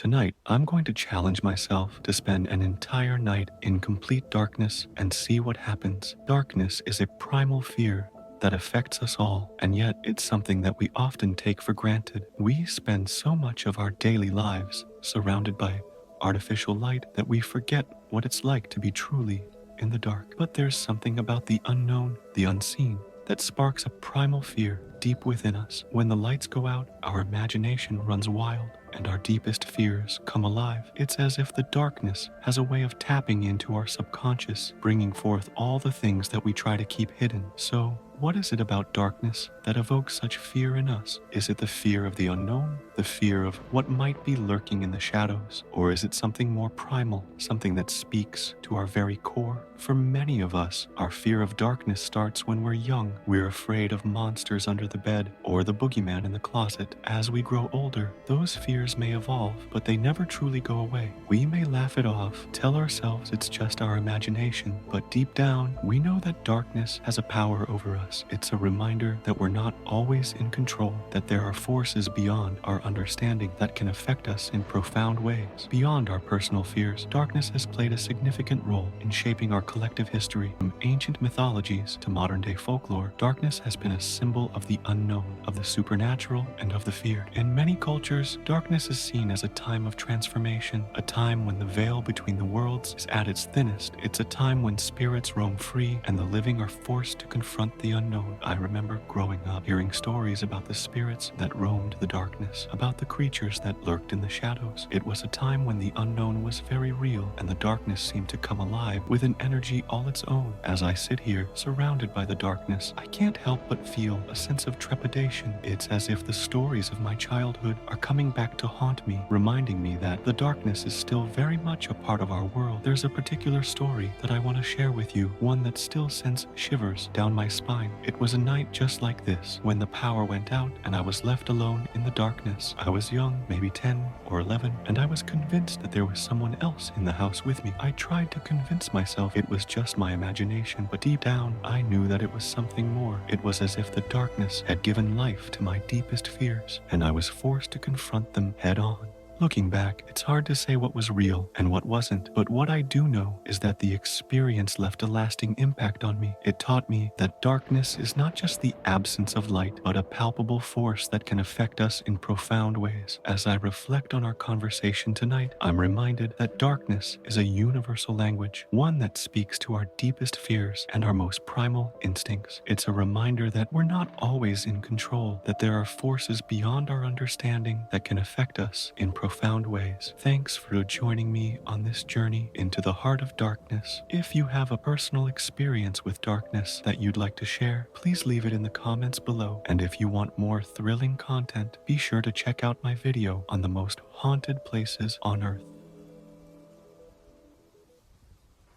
Tonight, I'm going to challenge myself to spend an entire night in complete darkness and see what happens. Darkness is a primal fear that affects us all, and yet it's something that we often take for granted. We spend so much of our daily lives surrounded by artificial light that we forget what it's like to be truly in the dark. But there's something about the unknown, the unseen, that sparks a primal fear deep within us. When the lights go out, our imagination runs wild and our deepest fears come alive. It's as if the darkness has a way of tapping into our subconscious, bringing forth all the things that we try to keep hidden. So, what is it about darkness that evokes such fear in us? Is it the fear of the unknown? The fear of what might be lurking in the shadows? Or is it something more primal, something that speaks to our very core? For many of us, our fear of darkness starts when we're young. We're afraid of monsters under the bed or the boogeyman in the closet. As we grow older, those fears may evolve, but they never truly go away. We may laugh it off, tell ourselves it's just our imagination, but deep down, we know that darkness has a power over us. It's a reminder that we're not always in control, that there are forces beyond our understanding that can affect us in profound ways. Beyond our personal fears, darkness has played a significant role in shaping our collective history. From ancient mythologies to modern-day folklore, darkness has been a symbol of the unknown, of the supernatural, and of the fear. In many cultures, darkness is seen as a time of transformation, a time when the veil between the worlds is at its thinnest. It's a time when spirits roam free and the living are forced to confront the unknown. I remember growing up hearing stories about the spirits that roamed the darkness, about the creatures that lurked in the shadows. It was a time when the unknown was very real and the darkness seemed to come alive with an energy all its own. As I sit here, surrounded by the darkness, I can't help but feel a sense of trepidation. It's as if the stories of my childhood are coming back to haunt me, reminding me that the darkness is still very much a part of our world. There's a particular story that I want to share with you, one that still sends shivers down my spine. It was a night just like this, when the power went out and I was left alone in the darkness. I was young, maybe 10 or 11, and I was convinced that there was someone else in the house with me. I tried to convince myself it was just my imagination, but deep down, I knew that it was something more. It was as if the darkness had given life to my deepest fears, and I was forced to confront them head on. Looking back, it's hard to say what was real and what wasn't, but what I do know is that the experience left a lasting impact on me. It taught me that darkness is not just the absence of light, but a palpable force that can affect us in profound ways. As I reflect on our conversation tonight, I'm reminded that darkness is a universal language, one that speaks to our deepest fears and our most primal instincts. It's a reminder that we're not always in control, that there are forces beyond our understanding that can affect us in profound ways. Thanks for joining me on this journey into the heart of darkness. If you have a personal experience with darkness that you'd like to share, please leave it in the comments below. And if you want more thrilling content, be sure to check out my video on the most haunted places on Earth.